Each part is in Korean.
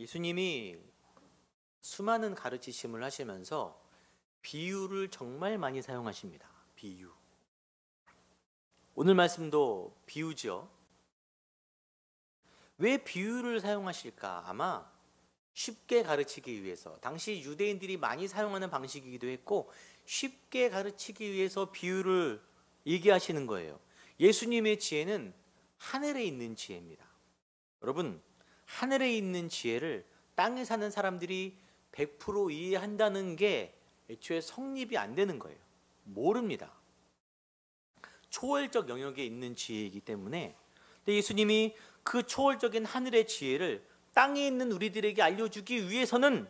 예수님이 수많은 가르치심을 하시면서 비유를 정말 많이 사용하십니다. 비유. 오늘 말씀도 비유죠. 왜 비유를 사용하실까? 아마 쉽게 가르치기 위해서, 당시 유대인들이 많이 사용하는 방식이기도 했고 쉽게 가르치기 위해서 비유를 얘기하시는 거예요. 예수님의 지혜는 하늘에 있는 지혜입니다. 여러분, 하늘에 있는 지혜를 땅에 사는 사람들이 100% 이해한다는 게 애초에 성립이 안 되는 거예요. 모릅니다. 초월적 영역에 있는 지혜이기 때문에. 근데 예수님이 그 초월적인 하늘의 지혜를 땅에 있는 우리들에게 알려주기 위해서는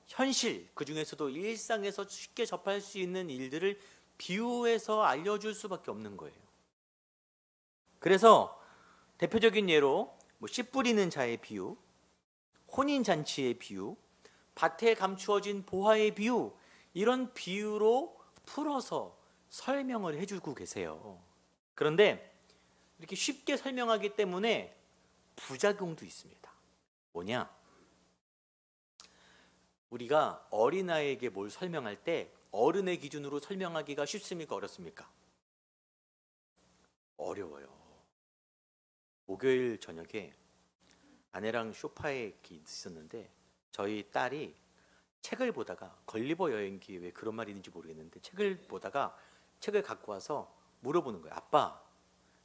현실, 그 중에서도 일상에서 쉽게 접할 수 있는 일들을 비유해서 알려줄 수밖에 없는 거예요. 그래서 대표적인 예로 씨 뿌리는 자의 비유, 혼인잔치의 비유, 밭에 감추어진 보화의 비유, 이런 비유로 풀어서 설명을 해주고 계세요. 그런데 이렇게 쉽게 설명하기 때문에 부작용도 있습니다. 뭐냐? 우리가 어린아이에게 뭘 설명할 때 어른의 기준으로 설명하기가 쉽습니까? 어렵습니까? 어려워요. 목요일 저녁에 아내랑 소파에 이렇게 있었는데 저희 딸이 책을 보다가, 걸리버 여행기에 왜 그런 말이 있는지 모르겠는데 책을 보다가 책을 갖고 와서 물어보는 거예요. 아빠,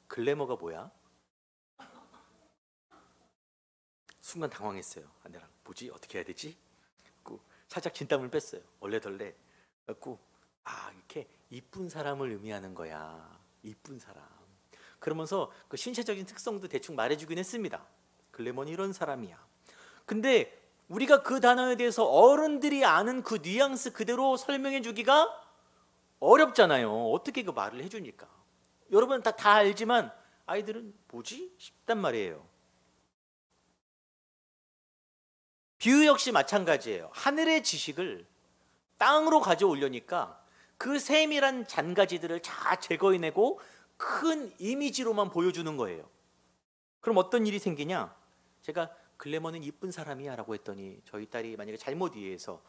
글래머가 뭐야? 순간 당황했어요. 아내랑 뭐지? 어떻게 해야 되지? 살짝 진땀을 뺐어요. 얼레덜레. 그래갖고 이렇게 이쁜 사람을 의미하는 거야. 이쁜 사람. 그러면서 그 신체적인 특성도 대충 말해주긴 했습니다. 글래머는 이런 사람이야. 근데 우리가 그 단어에 대해서 어른들이 아는 그 뉘앙스 그대로 설명해 주기가 어렵잖아요. 어떻게 그 말을 해주니까. 여러분 다 알지만 아이들은 뭐지? 싶단 말이에요. 비유 역시 마찬가지예요. 하늘의 지식을 땅으로 가져오려니까 그 세밀한 잔가지들을 다 제거해내고 큰 이미지로만 보여주는 거예요. 그럼 어떤 일이 생기냐? 제가 글래머는 이쁜 사람이야 라고 했더니 저희 딸이 만약에 잘못 이해해서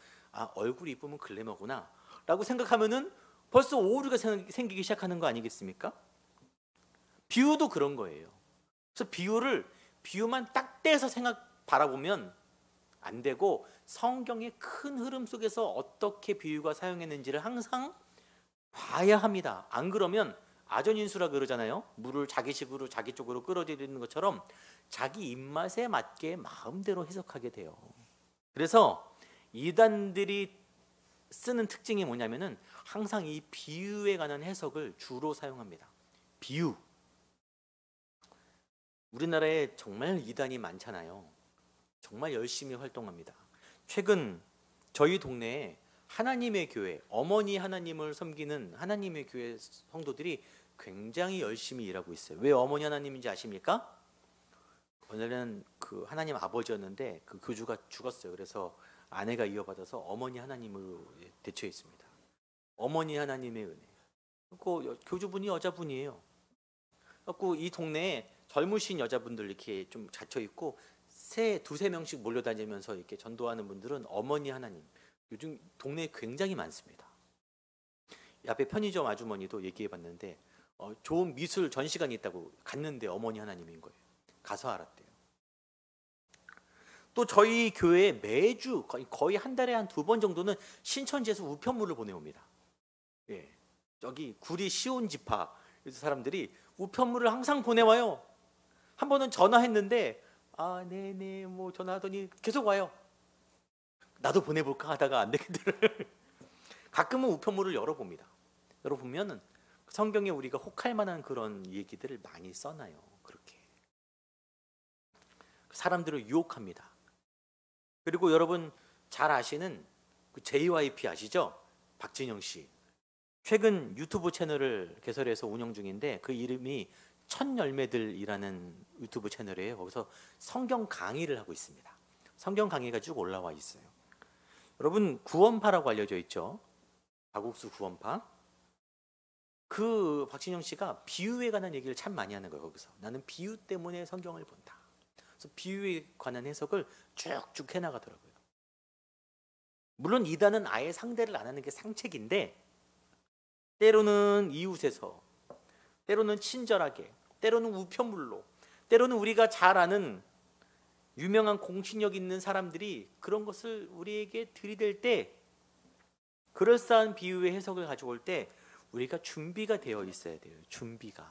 얼굴이 이쁘면 글래머구나 라고 생각하면은 벌써 오류가 생기기 시작하는 거 아니겠습니까? 비유도 그런 거예요. 그래서 비유만 딱 떼서 바라보면 안 되고 성경의 큰 흐름 속에서 어떻게 비유가 사용했는지를 항상 봐야 합니다. 안 그러면 아전인수라 그러잖아요. 물을 자기식으로 자기 쪽으로 끌어들이는 것처럼 자기 입맛에 맞게 마음대로 해석하게 돼요. 그래서 이단들이 쓰는 특징이 뭐냐면은 항상 이 비유에 관한 해석을 주로 사용합니다. 비유. 우리나라에 정말 이단이 많잖아요. 정말 열심히 활동합니다. 최근 저희 동네에 하나님의 교회, 어머니 하나님을 섬기는 하나님의 교회 성도들이 굉장히 열심히 일하고 있어요. 왜 어머니 하나님인지 아십니까? 원래는 그 하나님 아버지였는데 그 교주가 죽었어요. 그래서 아내가 이어받아서 어머니 하나님으로 대처해 있습니다. 어머니 하나님의 은혜. 그 교주분이 여자분이에요. 그래서 이 동네에 젊으신 여자분들 이렇게 좀 갇혀 있고 두세 명씩 몰려다니면서 이렇게 전도하는 분들은 어머니 하나님. 요즘 동네에 굉장히 많습니다. 앞에 편의점 아주머니도 얘기해 봤는데 좋은 미술 전시관이 있다고 갔는데 어머니 하나님인 거예요. 가서 알았대요. 또 저희 교회에 매주 거의 한 달에 한 2번 정도는 신천지에서 우편물을 보내옵니다. 예, 저기 구리 시온지파 사람들이 우편물을 항상 보내와요. 한 번은 전화했는데 네네 뭐 전화하더니 계속 와요. 나도 보내볼까 하다가 안 되겠더라고요. 가끔은 우편물을 열어봅니다. 열어보면 성경에 우리가 혹할 만한 그런 얘기들을 많이 써놔요. 그렇게 사람들을 유혹합니다. 그리고 여러분 잘 아시는 그 JYP 아시죠? 박진영 씨. 최근 유튜브 채널을 개설해서 운영 중인데 그 이름이 첫 열매들이라는 유튜브 채널이에요. 거기서 성경 강의를 하고 있습니다. 성경 강의가 쭉 올라와 있어요. 여러분 구원파라고 알려져 있죠. 박옥수 구원파. 그 박진영 씨가 비유에 관한 얘기를 참 많이 하는 거예요. 거기서 나는 비유 때문에 성경을 본다. 그래서 비유에 관한 해석을 쭉쭉 해나가더라고요. 물론 이단은 아예 상대를 안 하는 게 상책인데, 때로는 이웃에서, 때로는 친절하게, 때로는 우편물로, 때로는 우리가 잘 아는 유명한 공신력 있는 사람들이 그런 것을 우리에게 들이댈 때, 그럴싸한 비유의 해석을 가져올 때 우리가 준비가 되어 있어야 돼요. 준비가.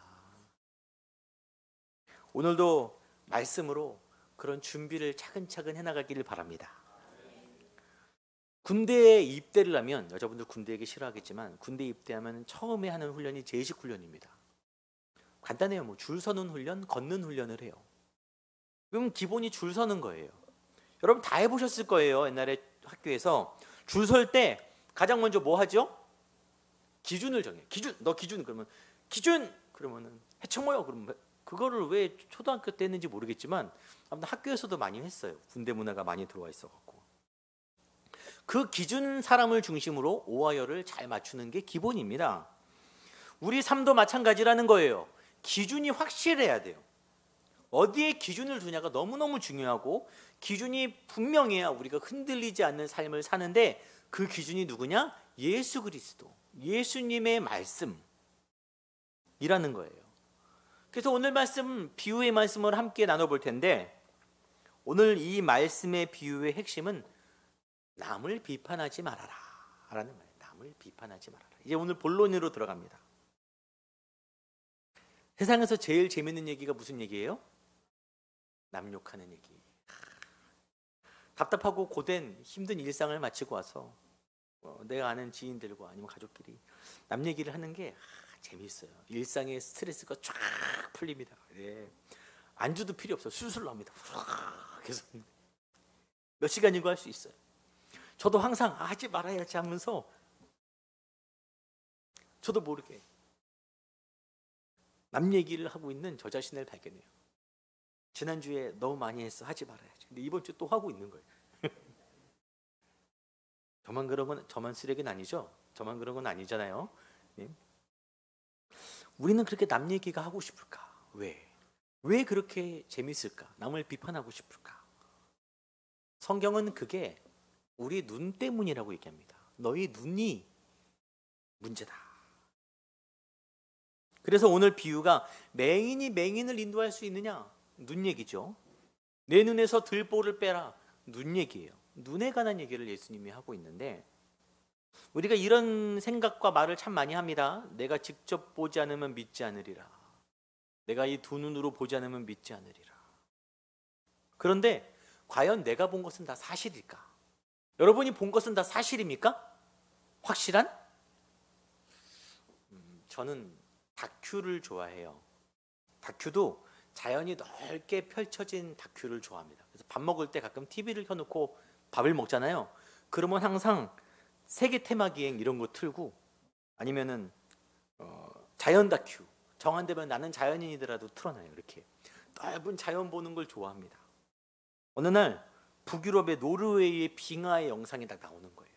오늘도 말씀으로 그런 준비를 차근차근 해나가기를 바랍니다. 군대에 입대를 하면, 여자분들 군대 얘기 싫어하겠지만, 군대에 입대하면 처음에 하는 훈련이 제식 훈련입니다. 간단해요. 뭐 줄 서는 훈련, 걷는 훈련을 해요. 그럼 기본이 줄 서는 거예요. 여러분 다 해보셨을 거예요. 옛날에 학교에서 줄 설 때 가장 먼저 뭐 하죠? 기준을 정해. 기준, 너 기준. 그러면 기준. 그러면은 해청 모여. 그러면 그거를 왜 초등학교 때 했는지 모르겠지만 아무튼 학교에서도 많이 했어요. 군대 문화가 많이 들어와 있어갖고. 그 기준 사람을 중심으로 오하열을 잘 맞추는 게 기본입니다. 우리 삶도 마찬가지라는 거예요. 기준이 확실해야 돼요. 어디에 기준을 두냐가 너무너무 중요하고, 기준이 분명해야 우리가 흔들리지 않는 삶을 사는데, 그 기준이 누구냐? 예수 그리스도, 예수님의 말씀이라는 거예요. 그래서 오늘 말씀, 비유의 말씀을 함께 나눠볼 텐데, 오늘 이 말씀의 비유의 핵심은 남을 비판하지 말아라 라는 말이에요. 남을 비판하지 말아라. 이제 오늘 본론으로 들어갑니다. 세상에서 제일 재밌는 얘기가 무슨 얘기예요? 남 욕하는 얘기. 답답하고 고된 힘든 일상을 마치고 와서 내가 아는 지인들과 아니면 가족끼리 남 얘기를 하는 게 재미있어요. 일상의 스트레스가 쫙 풀립니다. 네. 안주도 필요 없어요. 술술 나옵니다. 계속 몇 시간이고 할 수 있어요. 저도 항상 하지 말아야지 하면서 저도 모르게 남 얘기를 하고 있는 저 자신을 발견해요. 지난주에 너무 많이 했어. 하지 말아야지. 근데 이번 주 또 하고 있는 거예요. 저만 그런 건, 저만 쓰레기는 아니죠? 저만 그런 건 아니잖아요. 네? 우리는 그렇게 남 얘기가 하고 싶을까? 왜? 왜 그렇게 재밌을까? 남을 비판하고 싶을까? 성경은 그게 우리 눈 때문이라고 얘기합니다. 너희 눈이 문제다. 그래서 오늘 비유가 맹인이 맹인을 인도할 수 있느냐? 눈 얘기죠. 내 눈에서 들보를 빼라. 눈 얘기예요. 눈에 관한 얘기를 예수님이 하고 있는데, 우리가 이런 생각과 말을 참 많이 합니다. 내가 직접 보지 않으면 믿지 않으리라. 내가 이 두 눈으로 보지 않으면 믿지 않으리라. 그런데 과연 내가 본 것은 다 사실일까? 여러분이 본 것은 다 사실입니까? 확실한? 저는 다큐를 좋아해요. 다큐도 자연이 넓게 펼쳐진 다큐를 좋아합니다. 그래서 밥 먹을 때 가끔 TV를 켜놓고 밥을 먹잖아요. 그러면 항상 세계 테마 기행 이런 거 틀고, 아니면은 자연 다큐, 정한되면 나는 자연인이더라도 틀어놔요. 이렇게 넓은 자연 보는 걸 좋아합니다. 어느 날 북유럽의 노르웨이의 빙하의 영상이 딱 나오는 거예요.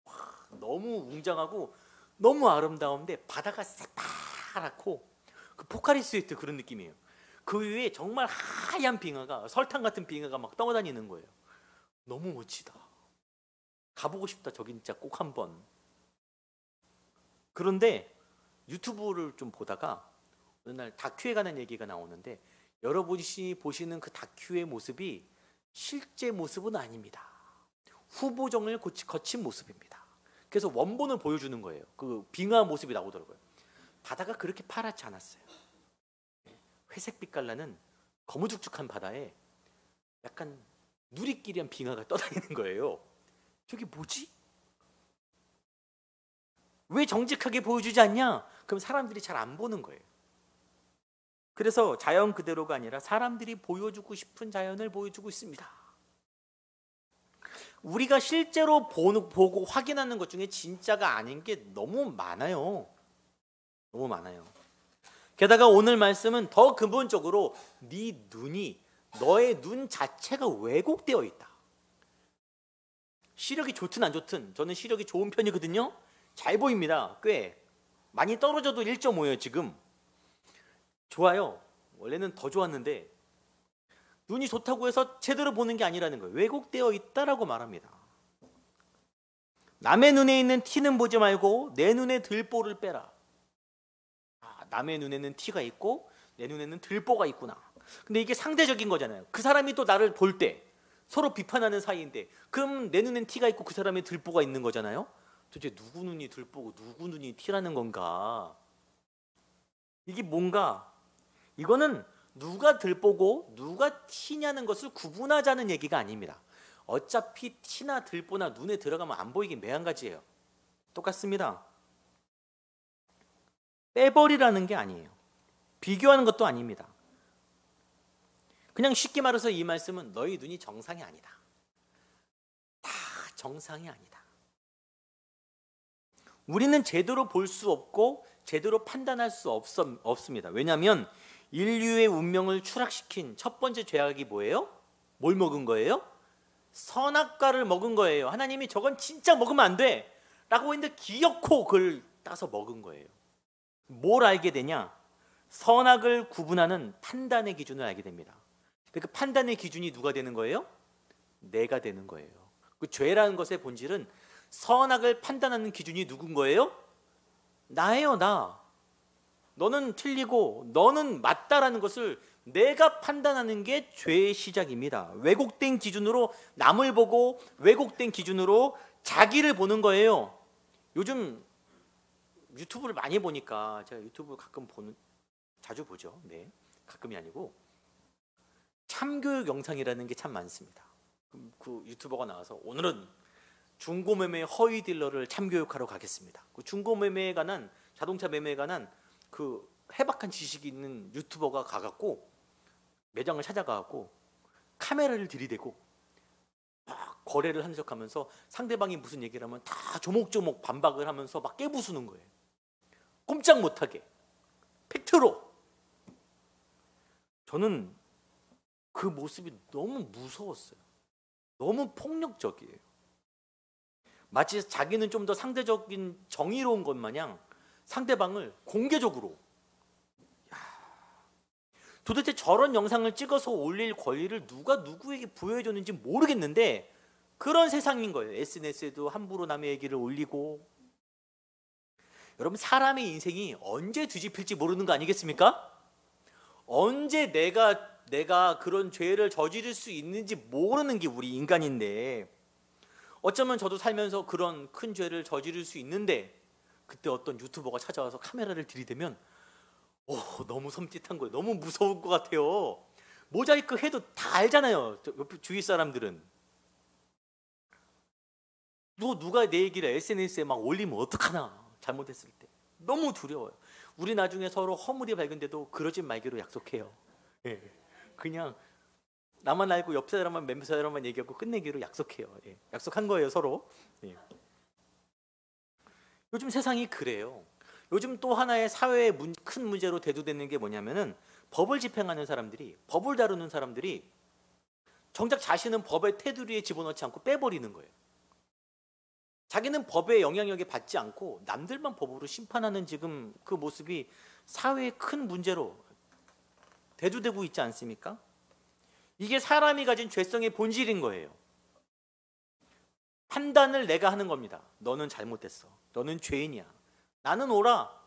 와, 너무 웅장하고 너무 아름다운데 바다가 새파랗고 그 포카리 스웨트 그런 느낌이에요. 그 위에 정말 하얀 빙하가, 설탕 같은 빙하가 막 떠다니는 거예요. 너무 멋지다. 가보고 싶다. 저기 진짜 꼭 한번. 그런데 유튜브를 좀 보다가 어느 날 다큐에 관한 얘기가 나오는데, 여러분이 보시는 그 다큐의 모습이 실제 모습은 아닙니다. 후보정을 거친 모습입니다. 그래서 원본을 보여주는 거예요. 그 빙하 모습이 나오더라고요. 바다가 그렇게 파랗지 않았어요. 회색 빛깔 나는 거무죽죽한 바다에 약간 누리끼리한 빙하가 떠다니는 거예요. 저게 뭐지? 왜 정직하게 보여주지 않냐? 그럼 사람들이 잘 안 보는 거예요. 그래서 자연 그대로가 아니라 사람들이 보여주고 싶은 자연을 보여주고 있습니다. 우리가 실제로 보고 확인하는 것 중에 진짜가 아닌 게 너무 많아요. 너무 많아요. 게다가 오늘 말씀은 더 근본적으로 네 눈이, 너의 눈 자체가 왜곡되어 있다. 시력이 좋든 안 좋든, 저는 시력이 좋은 편이거든요. 잘 보입니다. 꽤 많이 떨어져도 1.5예요 지금. 좋아요. 원래는 더 좋았는데 눈이 좋다고 해서 제대로 보는 게 아니라는 거예요. 왜곡되어 있다라고 말합니다. 남의 눈에 있는 티는 보지 말고 내 눈에 들보를 빼라. 남의 눈에는 티가 있고 내 눈에는 들보가 있구나. 근데 이게 상대적인 거잖아요. 그 사람이 또 나를 볼 때 서로 비판하는 사이인데, 그럼 내 눈엔 티가 있고 그 사람의 들보가 있는 거잖아요. 도대체 누구 눈이 들보고 누구 눈이 티라는 건가? 이게 뭔가, 이거는 누가 들보고 누가 티냐는 것을 구분하자는 얘기가 아닙니다. 어차피 티나 들보나 눈에 들어가면 안 보이긴 매한가지예요. 똑같습니다. 빼버리라는 게 아니에요. 비교하는 것도 아닙니다. 그냥 쉽게 말해서 이 말씀은 너희 눈이 정상이 아니다. 다 정상이 아니다. 우리는 제대로 볼 수 없고 제대로 판단할 수 없습니다. 왜냐하면 인류의 운명을 추락시킨 첫 번째 죄악이 뭐예요? 뭘 먹은 거예요? 선악과를 먹은 거예요. 하나님이 저건 진짜 먹으면 안 돼 라고 했는데 기어코 그걸 따서 먹은 거예요. 뭘 알게 되냐? 선악을 구분하는 판단의 기준을 알게 됩니다. 그 판단의 기준이 누가 되는 거예요? 내가 되는 거예요. 그 죄라는 것의 본질은 선악을 판단하는 기준이 누군 거예요? 나예요, 나. 너는 틀리고 너는 맞다라는 것을 내가 판단하는 게 죄의 시작입니다. 왜곡된 기준으로 남을 보고 왜곡된 기준으로 자기를 보는 거예요. 요즘 유튜브를 많이 보니까, 제가 유튜브 자주 보죠. 네, 가끔이 아니고 참교육 영상이라는 게 참 많습니다. 그 유튜버가 나와서 오늘은 중고매매 허위 딜러를 참교육하러 가겠습니다. 그 중고매매에 관한, 자동차 매매에 관한 그 해박한 지식이 있는 유튜버가 가갖고 매장을 찾아가갖고 카메라를 들이대고 막 거래를 한 척하면서 상대방이 무슨 얘기를 하면 다 조목조목 반박을 하면서 막 깨부수는 거예요. 꼼짝 못하게 팩트로. 저는 그 모습이 너무 무서웠어요. 너무 폭력적이에요. 마치 자기는 좀 더 상대적인 정의로운 것 마냥 상대방을 공개적으로, 도대체 저런 영상을 찍어서 올릴 권리를 누가 누구에게 부여해줬는지 모르겠는데 그런 세상인 거예요. SNS에도 함부로 남의 얘기를 올리고. 여러분, 사람의 인생이 언제 뒤집힐지 모르는 거 아니겠습니까? 언제 내가 그런 죄를 저지를 수 있는지 모르는 게 우리 인간인데, 어쩌면 저도 살면서 그런 큰 죄를 저지를 수 있는데 그때 어떤 유튜버가 찾아와서 카메라를 들이대면 너무 섬찟한 거예요. 너무 무서울 것 같아요. 모자이크 해도 다 알잖아요. 주위 사람들은. 누가 내 얘기를 SNS에 막 올리면 어떡하나, 잘못했을 때. 너무 두려워요. 우리 나중에 서로 허물이 발견돼도 그러지 말기로 약속해요. 예. 그냥 나만 알고 옆 사람만, 몇 사람만 얘기하고 끝내기로 약속해요. 예. 약속한 거예요, 서로. 예. 요즘 세상이 그래요. 요즘 또 하나의 사회의 큰 문제로 대두되는 게 뭐냐면은, 법을 집행하는 사람들이, 법을 다루는 사람들이 정작 자신은 법의 테두리에 집어넣지 않고 빼버리는 거예요. 자기는 법의 영향력에 받지 않고 남들만 법으로 심판하는 지금 그 모습이 사회의 큰 문제로 대두되고 있지 않습니까? 이게 사람이 가진 죄성의 본질인 거예요. 판단을 내가 하는 겁니다. 너는 잘못됐어. 너는 죄인이야. 나는 옳아.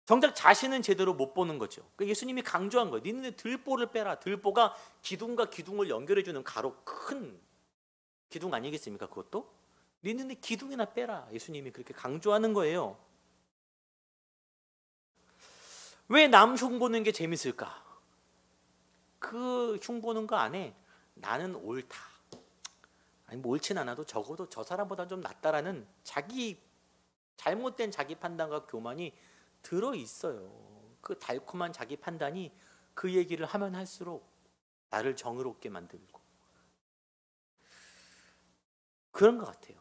정작 자신은 제대로 못 보는 거죠. 예수님이 강조한 거예요. 네 눈에 들보를 빼라. 들보가 기둥과 기둥을 연결해주는 가로 큰 기둥 아니겠습니까? 그것도? 네 눈에 기둥이나 빼라. 예수님이 그렇게 강조하는 거예요. 왜 남 흉보는 게 재밌을까? 그 흉보는 거 안에 나는 옳다, 아니 뭐 옳진 않아도 적어도 저 사람보다 좀 낫다라는 잘못된 자기 판단과 교만이 들어있어요. 그 달콤한 자기 판단이 그 얘기를 하면 할수록 나를 정의롭게 만들고 그런 것 같아요.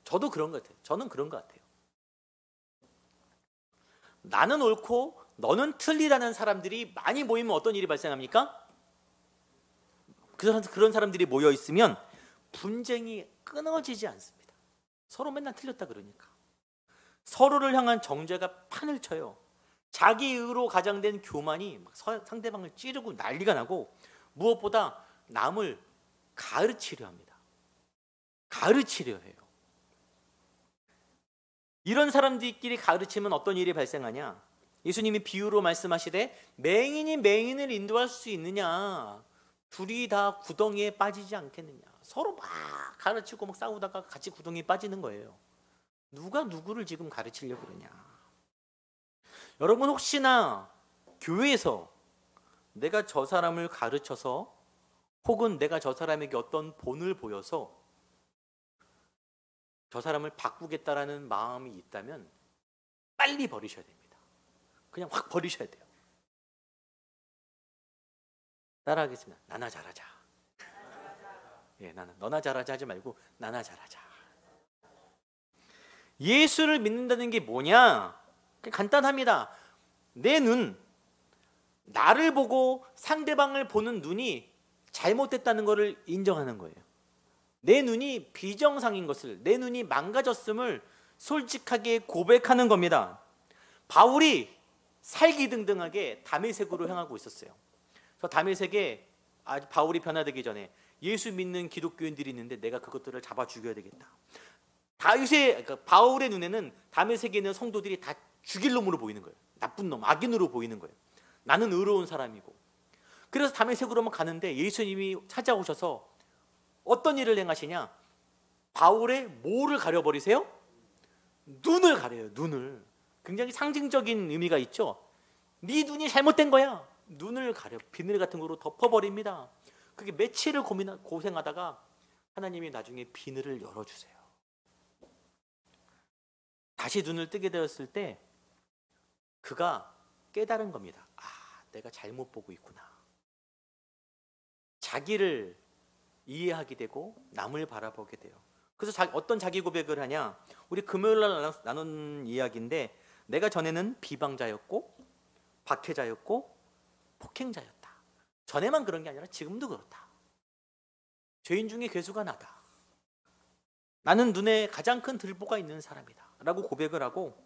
저도 그런 것 같아요. 저는 그런 것 같아요. 나는 옳고 너는 틀리다는 사람들이 많이 모이면 어떤 일이 발생합니까? 그런 사람들이 모여 있으면 분쟁이 끊어지지 않습니다. 서로 맨날 틀렸다 그러니까. 서로를 향한 정죄가 판을 쳐요. 자기 의로 가장된 교만이 막 상대방을 찌르고 난리가 나고, 무엇보다 남을 가르치려 합니다. 가르치려 해요. 이런 사람들끼리 가르치면 어떤 일이 발생하냐? 예수님이 비유로 말씀하시되 맹인이 맹인을 인도할 수 있느냐? 둘이 다 구덩이에 빠지지 않겠느냐? 서로 막 가르치고 막 싸우다가 같이 구덩이에 빠지는 거예요. 누가 누구를 지금 가르치려고 그러냐? 여러분, 혹시나 교회에서 내가 저 사람을 가르쳐서 혹은 내가 저 사람에게 어떤 본을 보여서 저 사람을 바꾸겠다라는 마음이 있다면 빨리 버리셔야 됩니다. 그냥 확 버리셔야 돼요. 따라하겠습니다. 나나 잘하자. 예, 나는 너나 잘하자 하지 말고 나나 잘하자. 예수를 믿는다는 게 뭐냐? 간단합니다. 내 눈, 나를 보고 상대방을 보는 눈이 잘못됐다는 것을 인정하는 거예요. 내 눈이 비정상인 것을, 내 눈이 망가졌음을 솔직하게 고백하는 겁니다. 바울이 살기등등하게 다메섹으로 향하고 있었어요. 저 다메섹에 바울이 변화되기 전에 예수 믿는 기독교인들이 있는데 내가 그것들을 잡아 죽여야 되겠다. 바울의 눈에는 다메섹에 있는 성도들이 다 죽일 놈으로 보이는 거예요. 나쁜 놈, 악인으로 보이는 거예요. 나는 의로운 사람이고. 그래서 다메섹으로만 가는데 예수님이 찾아오셔서 어떤 일을 행하시냐? 바울의 뭐를 가려버리세요? 눈을 가려요. 눈을. 굉장히 상징적인 의미가 있죠. 네 눈이 잘못된 거야. 눈을 가려 비늘 같은 거로 덮어버립니다. 그게 며칠을 고생하다가 하나님이 나중에 비늘을 열어주세요. 다시 눈을 뜨게 되었을 때 그가 깨달은 겁니다. 아, 내가 잘못 보고 있구나. 자기를 이해하게 되고 남을 바라보게 돼요. 그래서 어떤 자기 고백을 하냐? 우리 금요일날 나눈 이야기인데 내가 전에는 비방자였고 박해자였고 폭행자였다. 전에만 그런 게 아니라 지금도 그렇다. 죄인 중에 괴수가 나다. 나는 눈에 가장 큰 들보가 있는 사람이다 라고 고백을 하고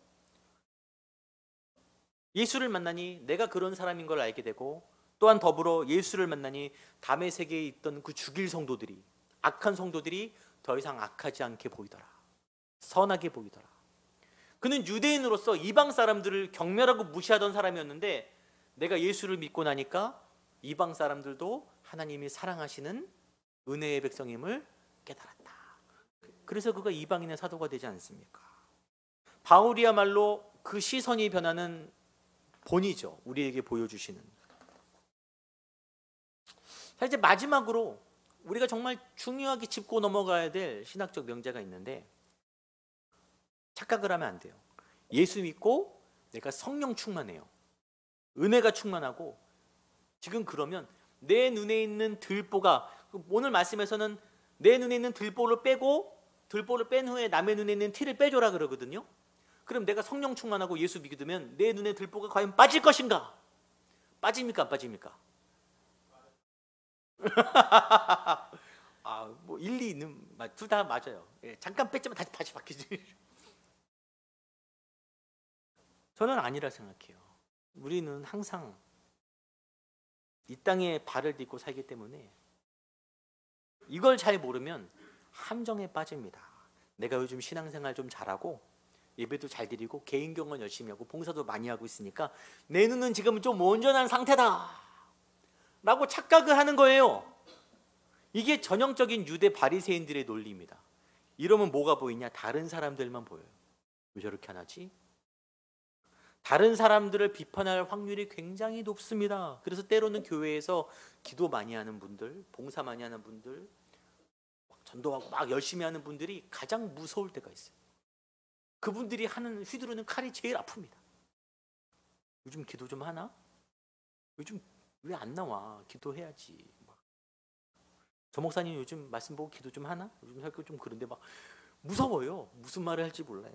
예수를 만나니 내가 그런 사람인 걸 알게 되고 또한 더불어 예수를 만나니 다메섹에 있던 그 죽일 성도들이, 악한 성도들이 더 이상 악하지 않게 보이더라. 선하게 보이더라. 그는 유대인으로서 이방 사람들을 경멸하고 무시하던 사람이었는데 내가 예수를 믿고 나니까 이방 사람들도 하나님이 사랑하시는 은혜의 백성임을 깨달았다. 그래서 그가 이방인의 사도가 되지 않습니까? 바울이야말로 그 시선이 변하는 본이죠. 우리에게 보여주시는. 자, 이제 마지막으로 우리가 정말 중요하게 짚고 넘어가야 될 신학적 명제가 있는데 착각을 하면 안 돼요. 예수 믿고 내가 성령 충만해요. 은혜가 충만하고 지금 그러면 내 눈에 있는 들보가, 오늘 말씀에서는 내 눈에 있는 들보를 빼고 들보를 뺀 후에 남의 눈에 있는 티를 빼줘라 그러거든요. 그럼 내가 성령 충만하고 예수 믿으면 내 눈에 들보가 과연 빠질 것인가? 빠집니까 안 빠집니까? 뭐 일리 있는, 둘 다 맞아요. 예, 잠깐 뺐지만 다시 바뀌지. 저는 아니라 생각해요. 우리는 항상 이 땅에 발을 딛고 살기 때문에 이걸 잘 모르면 함정에 빠집니다. 내가 요즘 신앙생활 좀 잘하고 예배도 잘 드리고 개인 경건 열심히 하고 봉사도 많이 하고 있으니까 내 눈은 지금 좀 온전한 상태다 라고 착각을 하는 거예요. 이게 전형적인 유대 바리새인들의 논리입니다. 이러면 뭐가 보이냐? 다른 사람들만 보여요. 왜 저렇게 안 하지? 다른 사람들을 비판할 확률이 굉장히 높습니다. 그래서 때로는 교회에서 기도 많이 하는 분들, 봉사 많이 하는 분들, 전도하고 막 열심히 하는 분들이 가장 무서울 때가 있어요. 그분들이 하는 휘두르는 칼이 제일 아픕니다. 요즘 기도 좀 하나? 요즘 왜 안 나와? 기도해야지. 저 목사님 요즘 말씀 보고 기도 좀 하나? 요즘 설교 좀 그런데 막 무서워요. 무슨 말을 할지 몰라요.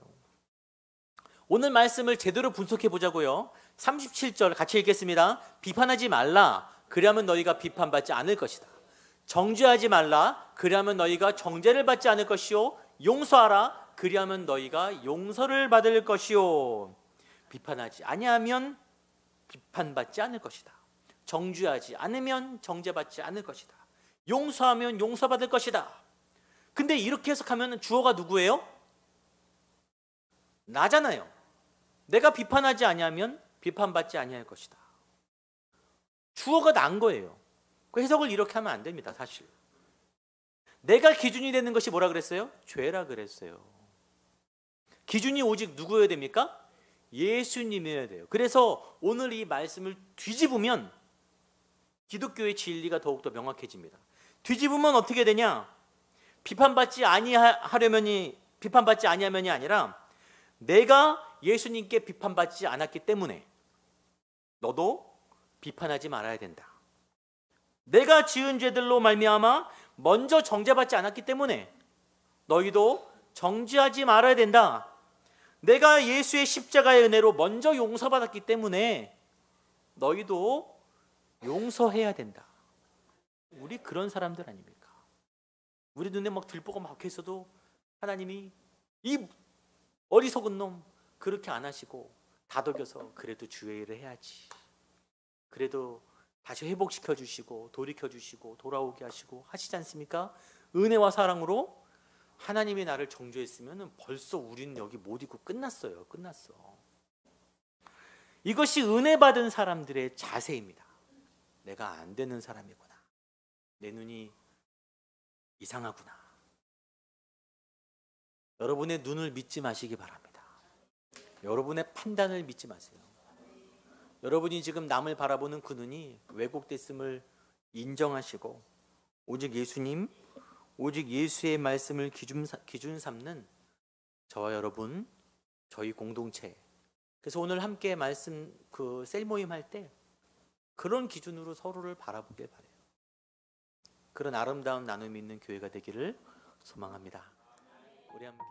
오늘 말씀을 제대로 분석해 보자고요. 37절 같이 읽겠습니다. 비판하지 말라. 그리하면 너희가 비판받지 않을 것이다. 정죄하지 말라. 그리하면 너희가 정죄를 받지 않을 것이요. 용서하라. 그리하면 너희가 용서를 받을 것이요. 비판하지 아니하면 비판받지 않을 것이다. 정죄하지 않으면 정죄받지 않을 것이다. 용서하면 용서받을 것이다. 근데 이렇게 해석하면 주어가 누구예요? 나잖아요. 내가 비판하지 아니하면 비판받지 아니할 것이다. 주어가 난 거예요. 그 해석을 이렇게 하면 안 됩니다. 사실 내가 기준이 되는 것이 뭐라 그랬어요? 죄라 그랬어요. 기준이 오직 누구여야 됩니까? 예수님이어야 돼요. 그래서 오늘 이 말씀을 뒤집으면 기독교의 진리가 더욱더 명확해집니다. 뒤집으면 어떻게 되냐? 비판받지 아니하면이 아니라 내가 예수님께 비판받지 않았기 때문에 너도 비판하지 말아야 된다. 내가 지은 죄들로 말미암아 먼저 정죄받지 않았기 때문에 너희도 정죄하지 말아야 된다. 내가 예수의 십자가의 은혜로 먼저 용서받았기 때문에 너희도 용서해야 된다. 우리 그런 사람들 아닙니까? 우리 눈에 막 들보가 막혀 있어도 하나님이 이 어리석은 놈 그렇게 안 하시고 다독여서 그래도 주의 일을 해야지. 그래도 다시 회복시켜 주시고 돌이켜 주시고 돌아오게 하시고 하시지 않습니까? 은혜와 사랑으로 하나님이 나를 정죄했으면 벌써 우리는 여기 못 있고 끝났어요. 끝났어. 이것이 은혜 받은 사람들의 자세입니다. 내가 안 되는 사람이구나. 내 눈이 이상하구나. 여러분의 눈을 믿지 마시기 바랍니다. 여러분의 판단을 믿지 마세요. 여러분이 지금 남을 바라보는 그 눈이 왜곡됐음을 인정하시고 오직 예수님, 오직 예수의 말씀을 기준 삼는 저와 여러분, 저희 공동체. 그래서 오늘 함께 말씀 셀 모임 할 때 그런 기준으로 서로를 바라보길 바래요. 그런 아름다운 나눔이 있는 교회가 되기를 소망합니다. 우리 함께